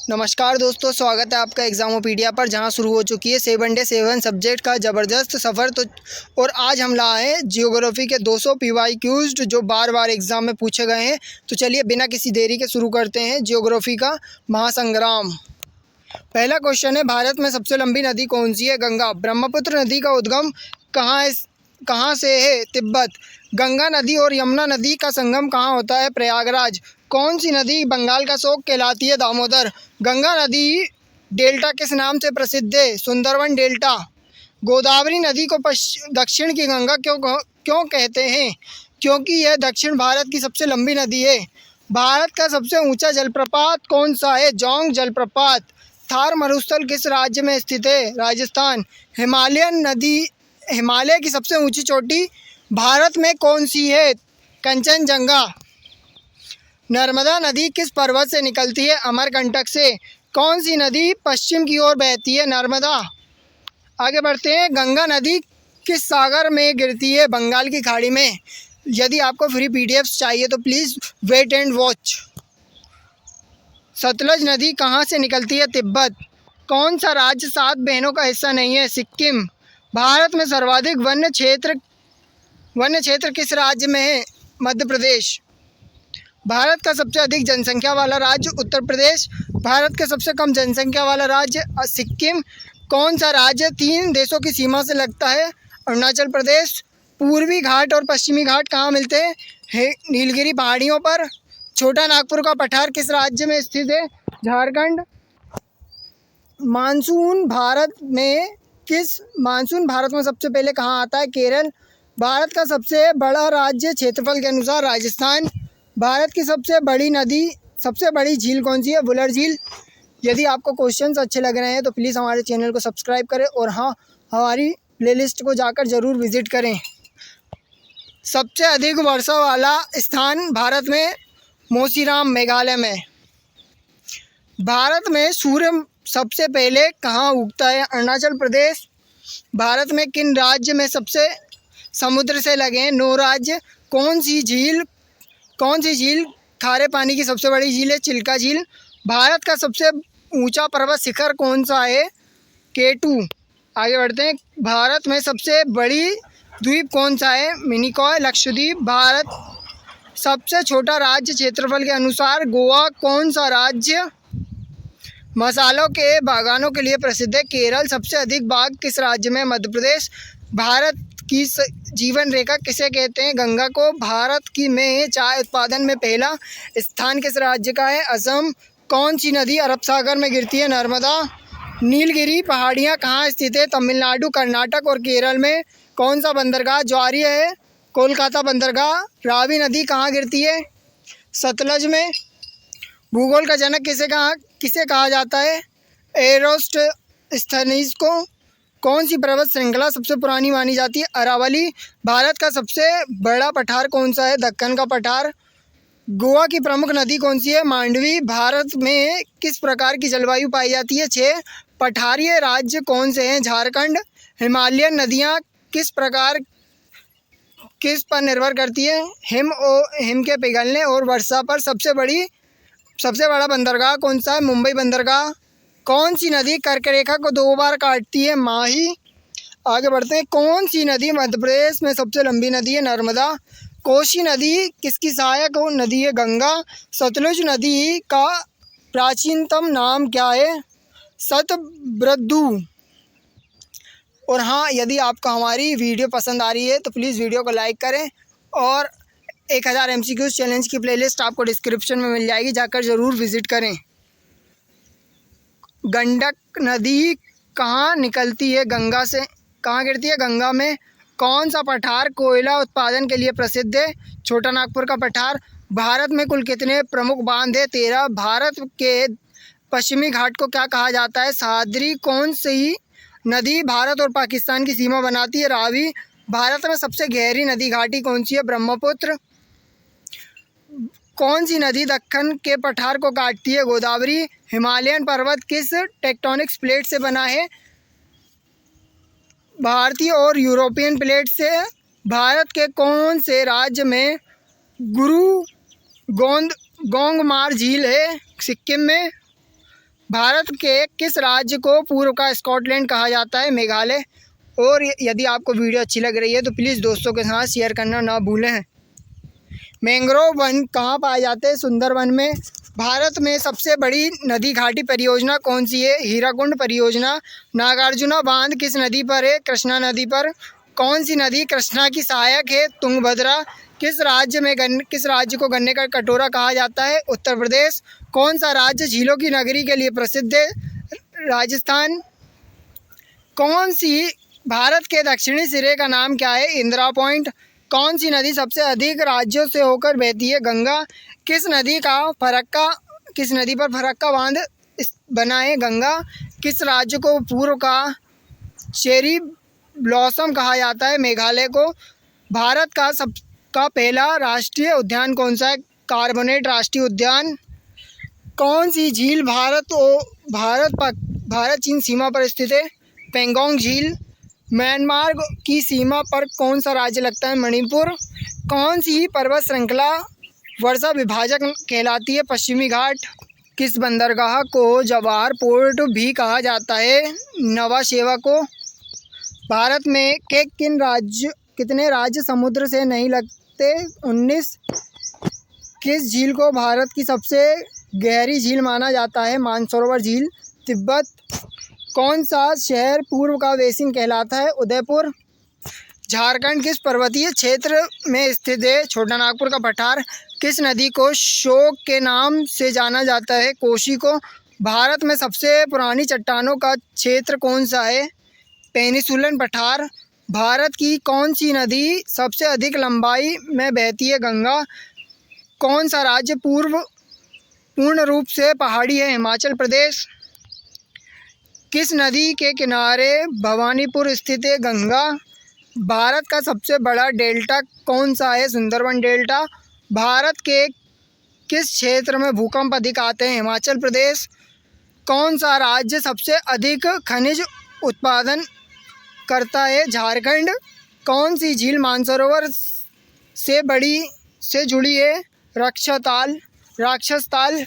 नमस्कार दोस्तों, स्वागत है आपका एग्जामोपीडिया पर, जहां शुरू हो चुकी है 7 डे 7 सब्जेक्ट का ज़बरदस्त सफ़र। तो और आज हम लाए हैं जियोग्राफी के 200 PYQs जो बार बार एग्ज़ाम में पूछे गए हैं। तो चलिए बिना किसी देरी के शुरू करते हैं जियोग्राफी का महासंग्राम। पहला क्वेश्चन है, भारत में सबसे लंबी नदी कौन सी है? गंगा। ब्रह्मपुत्र नदी का उद्गम कहाँ से है? तिब्बत। गंगा नदी और यमुना नदी का संगम कहाँ होता है? प्रयागराज। कौन सी नदी बंगाल का शोक कहलाती है? दामोदर। गंगा नदी डेल्टा किस नाम से प्रसिद्ध है? सुंदरवन डेल्टा। गोदावरी नदी को दक्षिण की गंगा क्यों कहते हैं? क्योंकि यह दक्षिण भारत की सबसे लंबी नदी है। भारत का सबसे ऊंचा जलप्रपात कौन सा है? जोंग जलप्रपात। थार मरुस्थल किस राज्य में स्थित है? राजस्थान। हिमालय की सबसे ऊंची चोटी भारत में कौन सी है? कंचनजंगा। नर्मदा नदी किस पर्वत से निकलती है? अमरकंटक से। कौन सी नदी पश्चिम की ओर बहती है? नर्मदा। आगे बढ़ते हैं, गंगा नदी किस सागर में गिरती है? बंगाल की खाड़ी में। यदि आपको फ्री PDFs चाहिए तो please wait and watch. Sutlej नदी कहाँ से निकलती है? तिब्बत। कौन सा राज्य 7 बहनों का हिस्सा नहीं है? सिक्किम। भारत में सर्वाधिक वन्य क्षेत्र किस राज्य में है? मध्य प्रदेश। भारत का सबसे अधिक जनसंख्या वाला राज्य उत्तर प्रदेश। भारत के सबसे कम जनसंख्या वाला राज्य सिक्किम। कौन सा राज्य 3 देशों की सीमा से लगता है? अरुणाचल प्रदेश। पूर्वी घाट और पश्चिमी घाट कहाँ मिलते हैं? नीलगिरी पहाड़ियों पर। छोटा नागपुर का पठार किस राज्य में स्थित है? झारखंड। मानसून भारत में सबसे पहले कहाँ आता है? केरल। भारत का सबसे बड़ा राज्य क्षेत्रफल के अनुसार राजस्थान। भारत की सबसे बड़ी झील कौन सी है? वुलर झील। यदि आपको क्वेश्चंस अच्छे लग रहे हैं तो प्लीज़ हमारे चैनल को सब्सक्राइब करें और हाँ, हमारी प्लेलिस्ट को जाकर ज़रूर विज़िट करें। सबसे अधिक वर्षा वाला स्थान भारत में मोसीराम, मेघालय में। भारत में सूर्य सबसे पहले कहाँ उगता है? अरुणाचल प्रदेश। भारत में किन राज्य में सबसे समुद्र से लगे हैं? 9 राज्य। कौन सी झील खारे पानी की सबसे बड़ी झील है? चिल्का झील। भारत का सबसे ऊंचा पर्वत शिखर कौन सा है? K2। आगे बढ़ते हैं, भारत में सबसे बड़ी द्वीप कौन सा है? मिनिकॉय, लक्षद्वीप। भारत सबसे छोटा राज्य क्षेत्रफल के अनुसार गोवा। कौन सा राज्य मसालों के बागानों के लिए प्रसिद्ध है? केरल। सबसे अधिक बाघ किस राज्य में? मध्य प्रदेश। भारत की जीवन रेखा किसे कहते हैं? गंगा को। भारत में चाय उत्पादन में पहला स्थान किस राज्य का है? असम। कौन सी नदी अरब सागर में गिरती है? नर्मदा। नीलगिरी पहाड़ियाँ कहाँ स्थित है? तमिलनाडु, कर्नाटक और केरल में। कौन सा बंदरगाह ज्वारीय है? कोलकाता बंदरगाह। रावी नदी कहाँ गिरती है? सतलज में। भूगोल का जनक किसे कहा जाता है? एरोस्टोस्थेनीज को। कौन सी पर्वत श्रृंखला सबसे पुरानी मानी जाती है? अरावली। भारत का सबसे बड़ा पठार कौन सा है? दक्कन का पठार। गोवा की प्रमुख नदी कौन सी है? मांडवी। भारत में किस प्रकार की जलवायु पाई जाती है? 6 पठारीय राज्य कौन से हैं? झारखंड। हिमालयन नदियाँ किस पर निर्भर करती है? हिम के पिघलने और वर्षा पर। सबसे बड़ा बंदरगाह कौन सा है? मुंबई बंदरगाह। कौन सी नदी कर्करेखा को 2 बार काटती है? माही। आगे बढ़ते हैं, कौन सी नदी मध्य प्रदेश में सबसे लंबी नदी है? नर्मदा। कोसी नदी किसकी सहायक नदी है? गंगा। सतलुज नदी का प्राचीनतम नाम क्या है? सतब्रदु। और हाँ, यदि आपको हमारी वीडियो पसंद आ रही है तो प्लीज़ वीडियो को लाइक करें और 1000 MCQs चैलेंज की प्लेलिस्ट आपको डिस्क्रिप्शन में मिल जाएगी, जाकर ज़रूर विज़िट करें। गंडक नदी कहाँ निकलती है? गंगा से। कहाँ गिरती है? गंगा में। कौन सा पठार कोयला उत्पादन के लिए प्रसिद्ध है? छोटा नागपुर का पठार। भारत में कुल कितने प्रमुख बांध है? 13। भारत के पश्चिमी घाट को क्या कहा जाता है? सह्याद्री। कौन सी नदी भारत और पाकिस्तान की सीमा बनाती है? रावी। भारत में सबसे गहरी नदी घाटी कौन सी है? ब्रह्मपुत्र। कौन सी नदी दक्कन के पठार को काटती है? गोदावरी। हिमालयन पर्वत किस टेक्टोनिक्स प्लेट से बना है? भारतीय और यूरोपियन प्लेट से। भारत के कौन से राज्य में गोंगमार झील है? सिक्किम में। भारत के किस राज्य को पूर्व का स्कॉटलैंड कहा जाता है? मेघालय। और यदि आपको वीडियो अच्छी लग रही है तो प्लीज़ दोस्तों के साथ शेयर करना ना भूलें। मैंग्रोव वन कहाँ पाए जाते हैं? सुंदरवन में। भारत में सबसे बड़ी नदी घाटी परियोजना कौन सी है? हीराकुंड परियोजना। नागार्जुना बांध किस नदी पर है? कृष्णा नदी पर। कौन सी नदी कृष्णा की सहायक है? तुंगभद्रा। किस राज्य को गन्ने का कटोरा कहा जाता है? उत्तर प्रदेश। कौन सा राज्य झीलों की नगरी के लिए प्रसिद्ध है? राजस्थान। कौन सी भारत के दक्षिणी सिरे का नाम क्या है? इंदिरा पॉइंट। कौन सी नदी सबसे अधिक राज्यों से होकर बहती है? गंगा। किस नदी पर फरक्का बांध बना है? गंगा। किस राज्य को पूर्व का चेरी ब्लॉसम कहा जाता है? मेघालय को। भारत का पहला राष्ट्रीय उद्यान कौन सा है? कार्बोनेट राष्ट्रीय उद्यान। कौन सी झील भारत चीन सीमा पर स्थित है? पेंगोंग झील। म्यांमार की सीमा पर कौन सा राज्य लगता है? मणिपुर। कौन सी पर्वत श्रृंखला वर्षा विभाजक कहलाती है? पश्चिमी घाट। किस बंदरगाह को जवाहर पोर्ट भी कहा जाता है? नवा शेवा को। भारत में कितने राज्य समुद्र से नहीं लगते? 19। किस झील को भारत की सबसे गहरी झील माना जाता है? मानसरोवर झील। तिब्बत। कौन सा शहर पूर्व का बेसिन कहलाता है? उदयपुर। झारखंड किस पर्वतीय क्षेत्र में स्थित है? छोटा नागपुर का पठार। किस नदी को शोक के नाम से जाना जाता है? कोसी को। भारत में सबसे पुरानी चट्टानों का क्षेत्र कौन सा है? पेनिसुलन पठार। भारत की कौन सी नदी सबसे अधिक लंबाई में बहती है? गंगा। कौन सा राज्य पूर्ण रूप से पहाड़ी है? हिमाचल प्रदेश। किस नदी के किनारे भवानीपुर स्थित है? गंगा। भारत का सबसे बड़ा डेल्टा कौन सा है? सुंदरबन डेल्टा। भारत के किस क्षेत्र में भूकंप अधिक आते हैं? हिमाचल प्रदेश। कौन सा राज्य सबसे अधिक खनिज उत्पादन करता है? झारखंड। कौन सी झील मानसरोवर से जुड़ी है? राक्षस ताल।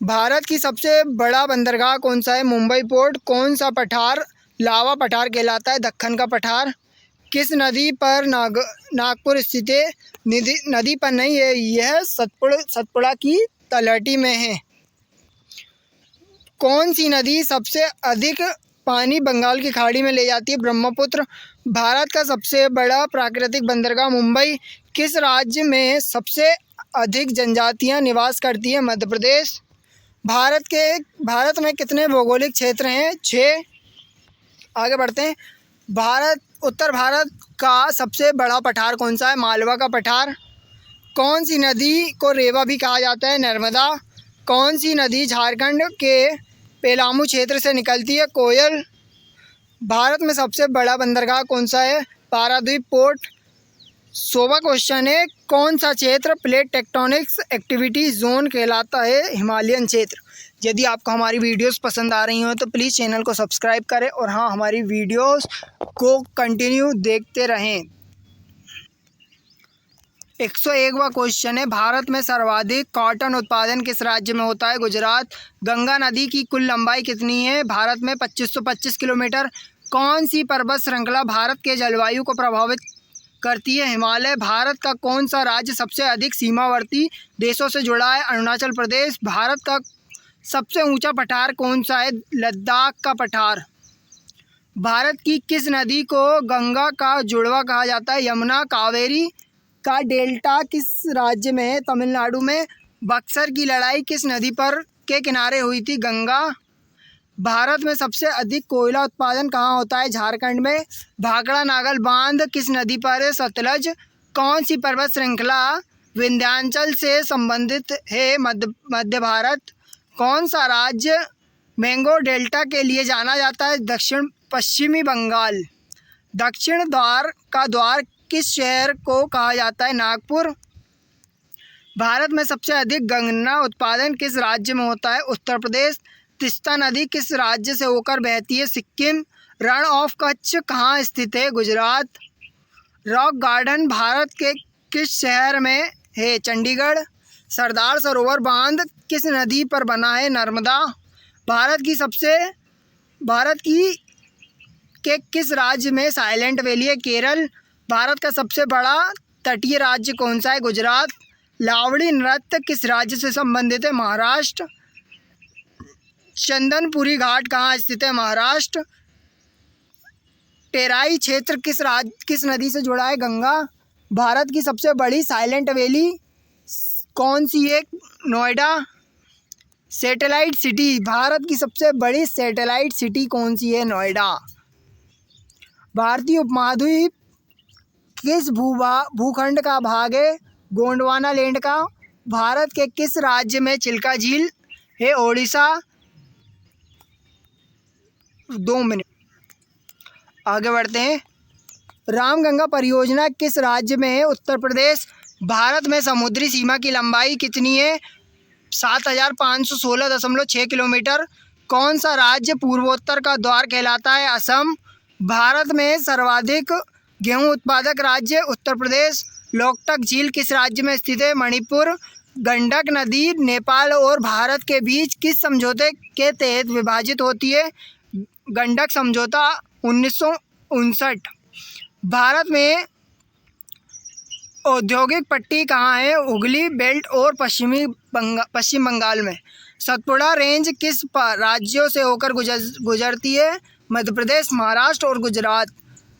भारत की सबसे बड़ा बंदरगाह कौन सा है? मुंबई पोर्ट। कौन सा पठार लावा पठार कहलाता है? दक्कन का पठार। किस नदी पर नागपुर स्थित है? नदी पर नहीं है, यह सतपुड़ा की तलहटी में है। कौन सी नदी सबसे अधिक पानी बंगाल की खाड़ी में ले जाती है? ब्रह्मपुत्र। भारत का सबसे बड़ा प्राकृतिक बंदरगाह मुंबई। किस राज्य में सबसे अधिक जनजातियां निवास करती हैं? मध्य प्रदेश। भारत में कितने भौगोलिक क्षेत्र हैं? 6। आगे बढ़ते हैं। उत्तर भारत का सबसे बड़ा पठार कौन सा है? मालवा का पठार। कौन सी नदी को रेवा भी कहा जाता है? नर्मदा। कौन सी नदी झारखंड के पेलामू क्षेत्र से निकलती है? कोयल। भारत में सबसे बड़ा बंदरगाह कौन सा है? पारादीप पोर्ट। 100वां क्वेश्चन है, कौन सा क्षेत्र प्लेट टेक्टोनिक्स एक्टिविटी जोन कहलाता है? हिमालयन क्षेत्र। यदि आपको हमारी वीडियोस पसंद आ रही हो तो प्लीज़ चैनल को सब्सक्राइब करें और हाँ, हमारी वीडियोस को कंटिन्यू देखते रहें। 101वां क्वेश्चन है, भारत में सर्वाधिक कॉटन उत्पादन किस राज्य में होता है? गुजरात। गंगा नदी की कुल लंबाई कितनी है? भारत में 2525 किलोमीटर। कौन सी पर्वत श्रृंखला भारत के जलवायु को प्रभावित करती है? हिमालय। भारत का कौन सा राज्य सबसे अधिक सीमावर्ती देशों से जुड़ा है? अरुणाचल प्रदेश। भारत का सबसे ऊंचा पठार कौन सा है? लद्दाख का पठार। भारत की किस नदी को गंगा का जुड़वा कहा जाता है? यमुना। कावेरी का डेल्टा किस राज्य में है? तमिलनाडु में। बक्सर की लड़ाई किस नदी के किनारे हुई थी? गंगा। भारत में सबसे अधिक कोयला उत्पादन कहाँ होता है? झारखंड में। भाखड़ा नागल बांध किस नदी पर है? सतलज। कौन सी पर्वत श्रृंखला विंध्याचल से संबंधित है? मध्य भारत। कौन सा राज्य मैंगो डेल्टा के लिए जाना जाता है? दक्षिण पश्चिमी बंगाल। दक्षिण द्वार का द्वार किस शहर को कहा जाता है? नागपुर। भारत में सबसे अधिक गन्ना उत्पादन किस राज्य में होता है? उत्तर प्रदेश। तीस्ता नदी किस राज्य से होकर बहती है? सिक्किम। रण ऑफ कच्छ कहाँ स्थित है? गुजरात। रॉक गार्डन भारत के किस शहर में है? चंडीगढ़। सरदार सरोवर बांध किस नदी पर बना है? नर्मदा। भारत की के किस राज्य में साइलेंट वैली है? केरल। भारत का सबसे बड़ा तटीय राज्य कौन सा है? गुजरात। लावड़ी नृत्य किस राज्य से संबंधित है? महाराष्ट्र। चंदनपुरी घाट कहाँ स्थित है? महाराष्ट्र। टेराई क्षेत्र किस नदी से जुड़ा है? गंगा। भारत की सबसे बड़ी साइलेंट वैली कौन सी है? नोएडा। सैटेलाइट सिटी, भारत की सबसे बड़ी सैटेलाइट सिटी कौन सी है? नोएडा। भारतीय उपमहाद्वीप किस भूखंड का भाग है? गोंडवाना लैंड का। भारत के किस राज्य में चिल्का झील है? ओडिशा। 2 मिनट आगे बढ़ते हैं। रामगंगा परियोजना किस राज्य में है? उत्तर प्रदेश। भारत में समुद्री सीमा की लंबाई कितनी है? 7516.6 किलोमीटर। कौन सा राज्य पूर्वोत्तर का द्वार कहलाता है? असम। भारत में सर्वाधिक गेहूं उत्पादक राज्य उत्तर प्रदेश। लोकटक झील किस राज्य में स्थित है? मणिपुर। गंडक नदी नेपाल और भारत के बीच किस समझौते के तहत विभाजित होती है? गंडक समझौता 1959। भारत में औद्योगिक पट्टी कहाँ है? हुगली बेल्ट और पश्चिम बंगाल में। सतपुड़ा रेंज किस राज्यों से होकर गुजरती है? मध्य प्रदेश, महाराष्ट्र और गुजरात।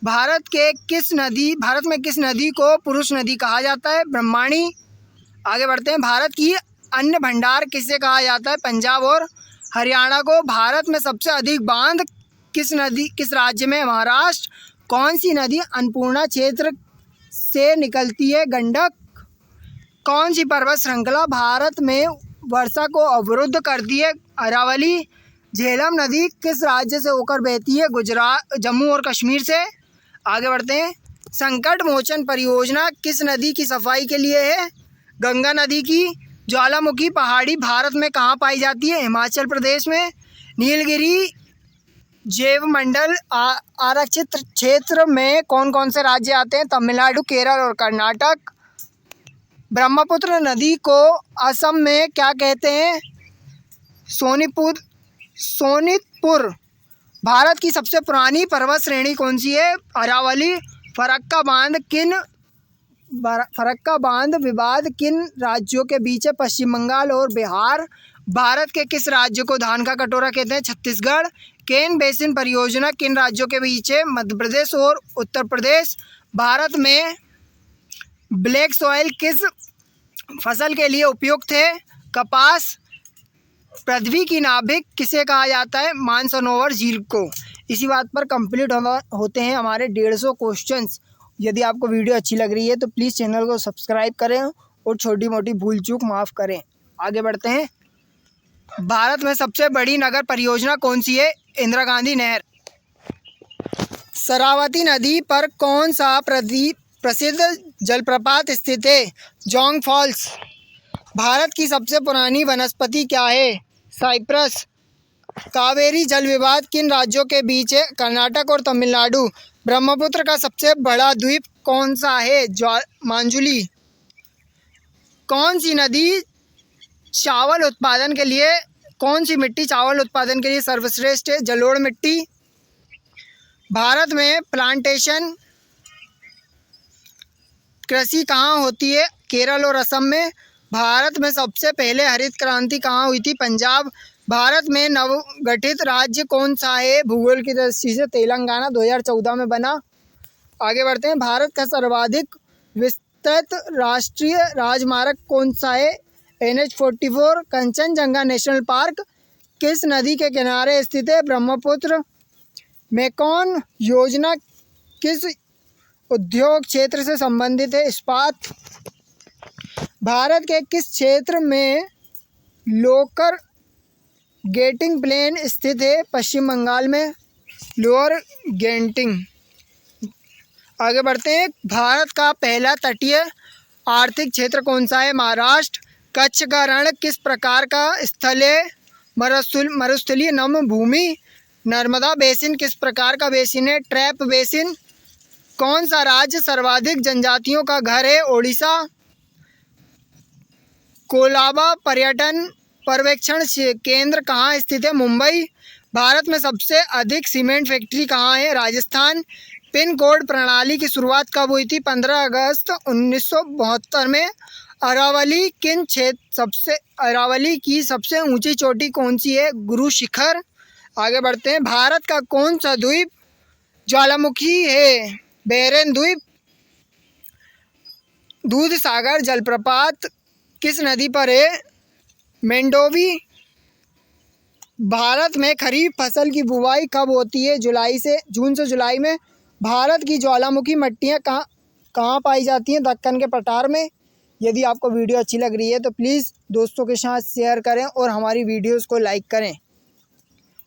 भारत में किस नदी को पुरुष नदी कहा जाता है? ब्रह्मणी। आगे बढ़ते हैं। भारत की अन्न भंडार किसे कहा जाता है? पंजाब और हरियाणा को। भारत में सबसे अधिक बांध किस राज्य में? महाराष्ट्र। कौन सी नदी अन्नपूर्णा क्षेत्र से निकलती है? गंडक। कौन सी पर्वत श्रृंखला भारत में वर्षा को अवरुद्ध करती है? अरावली। झेलम नदी किस राज्य से होकर बहती है? गुजरात, जम्मू और कश्मीर से। आगे बढ़ते हैं। संकट मोचन परियोजना किस नदी की सफाई के लिए है? गंगा नदी की। ज्वालामुखी पहाड़ी भारत में कहाँ पाई जाती है? हिमाचल प्रदेश में। नीलगिरी जैवमंडल आरक्षित क्षेत्र में कौन कौन से राज्य आते हैं? तमिलनाडु, केरल और कर्नाटक। ब्रह्मपुत्र नदी को असम में क्या कहते हैं? सोनितपुर। भारत की सबसे पुरानी पर्वत श्रेणी कौन सी है? अरावली। फरक्का बांध विवाद किन राज्यों के बीच है? पश्चिम बंगाल और बिहार। भारत के किस राज्य को धान का कटोरा कहते हैं? छत्तीसगढ़। केन बेसिन परियोजना किन राज्यों के बीच है? मध्य प्रदेश और उत्तर प्रदेश। भारत में ब्लैक सॉइल किस फसल के लिए उपयुक्त है? कपास। पृथ्वी की नाभिक किसे कहा जाता है? मानसरोवर झील को। इसी बात पर कंप्लीट होते हैं हमारे 150 क्वेश्चंस। यदि आपको वीडियो अच्छी लग रही है तो प्लीज़ चैनल को सब्सक्राइब करें और छोटी मोटी भूल चूक माफ़ करें। आगे बढ़ते हैं। भारत में सबसे बड़ी नगर परियोजना कौन सी है? इंदिरा गांधी नहर। शरावती नदी पर कौन सा प्रसिद्ध जलप्रपात स्थित है? Jong false. भारत की सबसे पुरानी वनस्पति क्या है? साइप्रस। कावेरी जल विवाद किन राज्यों के बीच है? कर्नाटक और तमिलनाडु। ब्रह्मपुत्र का सबसे बड़ा द्वीप कौन सा है? मांजुली। कौन सी मिट्टी चावल उत्पादन के लिए सर्वश्रेष्ठ है? जलोढ़ मिट्टी। भारत में प्लांटेशन कृषि कहाँ होती है? केरल और असम में। भारत में सबसे पहले हरित क्रांति कहाँ हुई थी? पंजाब। भारत में नवगठित राज्य कौन सा है? भूगोल की दृष्टि से तेलंगाना 2014 में बना। आगे बढ़ते हैं। भारत का सर्वाधिक विस्तृत राष्ट्रीय राजमार्ग कौन सा है? NH-44। कंचनजंगा नेशनल पार्क किस नदी के किनारे स्थित है? ब्रह्मपुत्र। मेकॉन योजना किस उद्योग क्षेत्र से संबंधित है? इस्पात। भारत के किस क्षेत्र में लोअर गेटिंग प्लेन स्थित है? पश्चिम बंगाल में। Lower getting. आगे बढ़ते हैं। भारत का पहला तटीय आर्थिक क्षेत्र कौन सा है? महाराष्ट्र। कच्छ का रण किस प्रकार का स्थल है? मरुस्थलीय नम भूमि। नर्मदा बेसिन किस प्रकार का बेसिन है? Trap basin. कौन सा राज्य सर्वाधिक जनजातियों का घर है? ओडिशा। कोलाबा पर्यटन पर्यवेक्षण केंद्र कहाँ स्थित है? मुंबई। भारत में सबसे अधिक सीमेंट फैक्ट्री कहाँ है? राजस्थान। पिन कोड प्रणाली की शुरुआत कब हुई थी? 15 अगस्त 1972 में। अरावली की सबसे ऊंची चोटी कौन सी है? गुरु शिखर। आगे बढ़ते हैं। भारत का कौन सा द्वीप ज्वालामुखी है? बेरेन द्वीप। दूध सागर जलप्रपात किस नदी पर है? मेंडोवी। भारत में खरीफ फसल की बुवाई कब होती है? जून से जुलाई में। भारत की ज्वालामुखी मिट्टियाँ कहाँ पाई जाती हैं? दक्कन के पठार में। यदि आपको वीडियो अच्छी लग रही है तो प्लीज़ दोस्तों के साथ शेयर करें और हमारी वीडियोस को लाइक करें।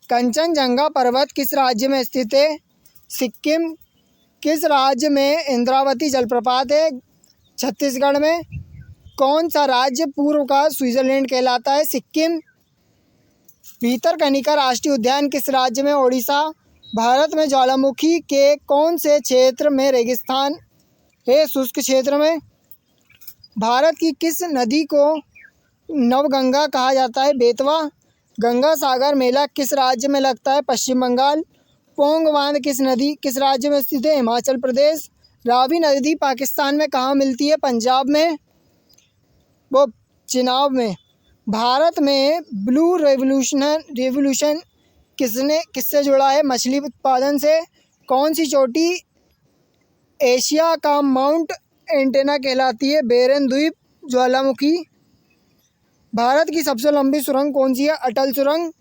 कंचनजंगा पर्वत किस राज्य में स्थित है? सिक्किम। किस राज्य में इंद्रावती जलप्रपात है? छत्तीसगढ़ में। कौन सा राज्य पूर्व का स्विट्जरलैंड कहलाता है? सिक्किम। भितरकनिका राष्ट्रीय उद्यान किस राज्य में? ओडिशा। भारत में ज्वालामुखी के कौन से क्षेत्र में रेगिस्तान है? शुष्क क्षेत्र में। भारत की किस नदी को नवगंगा कहा जाता है? बेतवा। गंगा सागर मेला किस राज्य में लगता है? पश्चिम बंगाल। पोंग बांध किस राज्य में स्थित है? हिमाचल प्रदेश। रावी नदी पाकिस्तान में कहाँ मिलती है? पंजाब में, वो चिनाब में। भारत में ब्लू रेवोल्यूशन किससे जुड़ा है? मछली उत्पादन से। कौन सी चोटी एशिया का माउंट एंटेना कहलाती है? बेरेन द्वीप ज्वालामुखी। भारत की सबसे लंबी सुरंग कौन सी है? अटल सुरंग।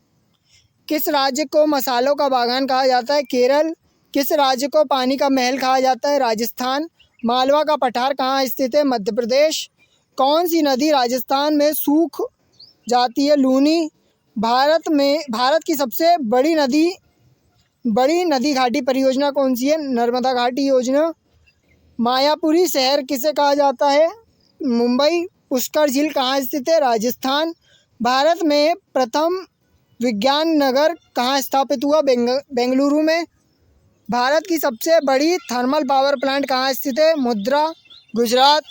किस राज्य को मसालों का बागान कहा जाता है? केरल। किस राज्य को पानी का महल कहा जाता है? राजस्थान। मालवा का पठार कहाँ स्थित है? मध्य प्रदेश। कौन सी नदी राजस्थान में सूख जाती है? लूनी। भारत की सबसे बड़ी नदी घाटी परियोजना कौन सी है? नर्मदा घाटी योजना। मायापुरी शहर किसे कहा जाता है? मुंबई। पुष्कर झील कहाँ स्थित है? राजस्थान। भारत में प्रथम विज्ञान नगर कहाँ स्थापित हुआ? बेंगलुरु में। भारत की सबसे बड़ी थर्मल पावर प्लांट कहाँ स्थित है? मुद्रा, गुजरात।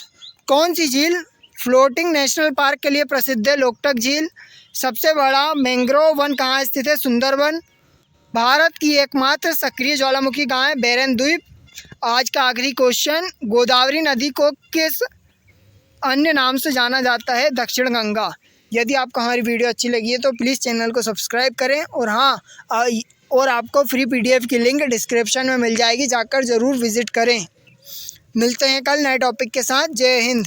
कौन सी झील फ्लोटिंग नेशनल पार्क के लिए प्रसिद्ध है? लोकटक झील। सबसे बड़ा मैंग्रोव वन कहाँ स्थित है? सुंदरबन। भारत की एकमात्र सक्रिय ज्वालामुखी कहाँ है? बेरेन द्वीप। आज का आखिरी क्वेश्चन, गोदावरी नदी को किस अन्य नाम से जाना जाता है? दक्षिण गंगा। यदि आपको हमारी वीडियो अच्छी लगी है तो प्लीज़ चैनल को सब्सक्राइब करें और और आपको फ्री PDF की लिंक डिस्क्रिप्शन में मिल जाएगी, जाकर ज़रूर विज़िट करें। मिलते हैं कल नए टॉपिक के साथ। जय हिंद।